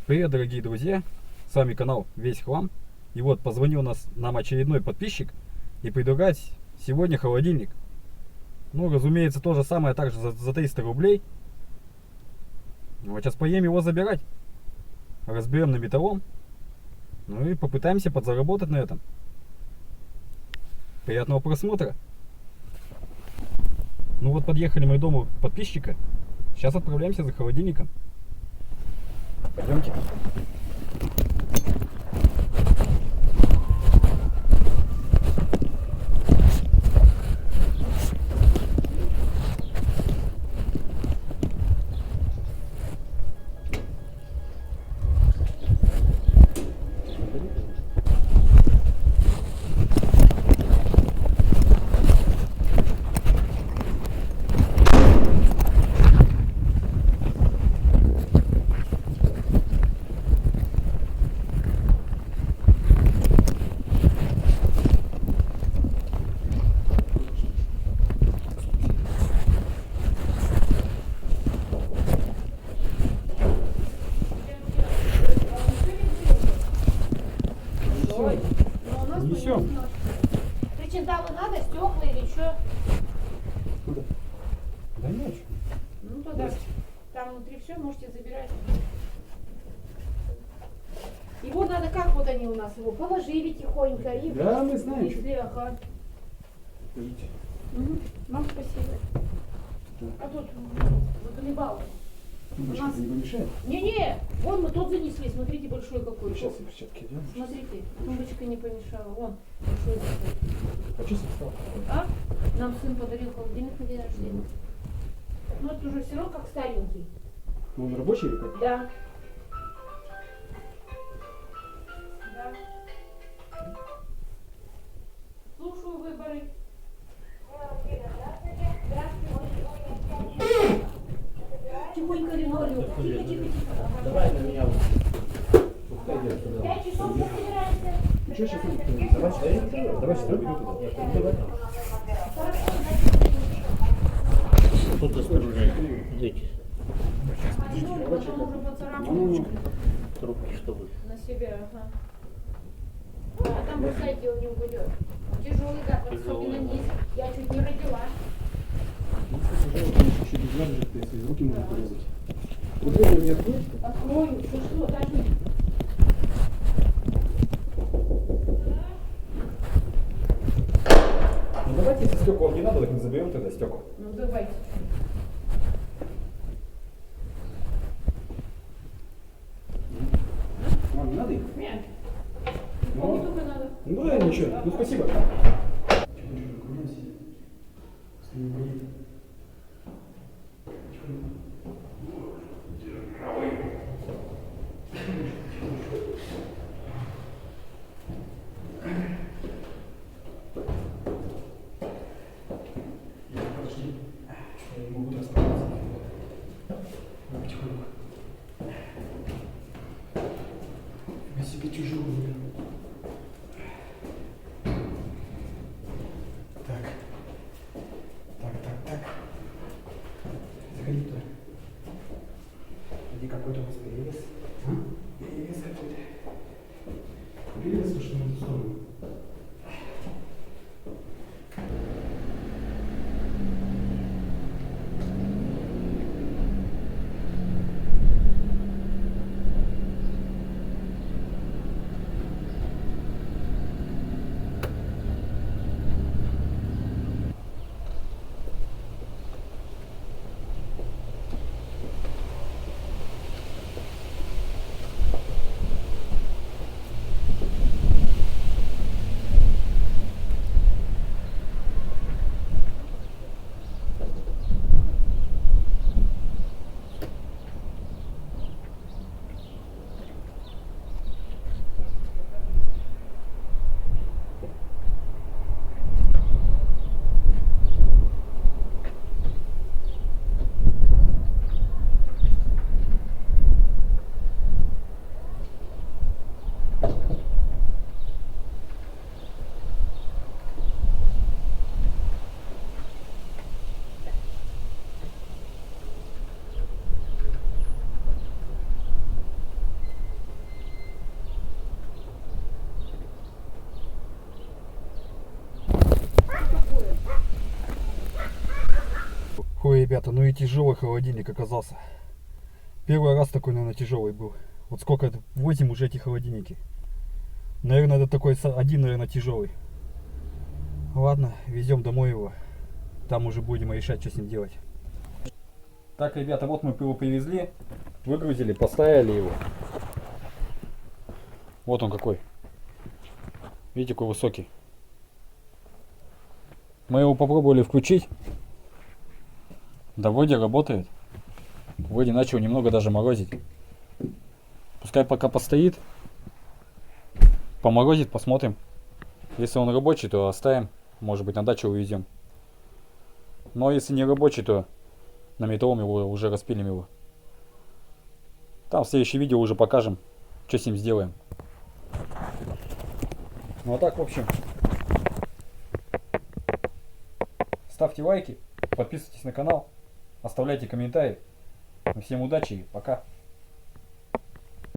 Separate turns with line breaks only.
Привет, дорогие друзья! С вами канал Весь Хлам. И вот позвонил нам очередной подписчик и предлагает сегодня холодильник. Ну, разумеется, то же самое также за 300 рублей. Вот сейчас поедем его забирать. Разберем на металлом. Ну и попытаемся подзаработать на этом. Приятного просмотра. Ну вот подъехали мы к дому подписчика. Сейчас отправляемся за холодильником. Пойдемте. Несем.
Причиндалы надо, стекла или что?
Куда? Да нет.
Ну туда. Там внутри все можете забирать. Его надо как вот они у нас его положили тихонько и
Да, мы знаем.
если, ага.
Видите?
Угу. Вам спасибо. А тут заколебало.
Немножко не помешает?
Не-не, вон мы тот занесли, смотрите, большой какой.
Сейчас я перчатки одену.
Смотрите, тумбочка не помешала. Вон, большой такой.
А что стал?
А? Нам сын подарил холодильник на день рождения. Ну это уже все равно как старенький.
Ну, он рабочий или как?
Да. Да. Слушаю выборы. Тихонько линолеум. Тихо, тихо, тихо.
Давай на меня. Пускай идет сюда.
5 часов все собираемся.
Ничего, сейчас давай сюда, иду туда.
Тут осторожнее. Идите.
Линолеум, потом уже поцарапал.
Трубки, чтобы.
На себя, ага. А там бросайте, он не упадет. Тяжелый гад, особенно низ. Я чуть не родила.
Еще без ножек, если руки можно порезать. Вот дверь не откроешь?
Открою, что, даже.
Ну давайте, если стекла вам не надо, так мы заберем тогда стекла.
Ну давайте.
Вам не надо их?
Нет.
Ну,
Кому только надо.
Ну да, ничего. Ну спасибо. Я не могу расправиться. Потихоньку. Я себе тяжелый. Так. Так. Заходи туда. Где какой-то у вас перевес? А? Перевес какой-то. Перевес вышел на эту сторону. ребята, ну и тяжелый холодильник оказался. Первый раз такой, наверное, тяжелый был. Вот сколько это, 8 уже эти холодильники. Наверное, это такой один, наверное, тяжелый. Ладно, везем домой его. Там уже будем решать, что с ним делать. Так, ребята, вот мы его привезли, выгрузили, поставили его. Вот он какой. Видите, какой высокий. Мы его попробовали включить. Да вроде работает. Вроде начал немного даже морозить. Пускай пока постоит. Поморозит, посмотрим. Если он рабочий, то оставим. Может быть, на дачу увезем. Но если не рабочий, то на метровом его уже распилим его. Там в следующем видео уже покажем, что с ним сделаем. Ну а так, в общем, ставьте лайки, подписывайтесь на канал, оставляйте комментарии. Всем удачи и пока.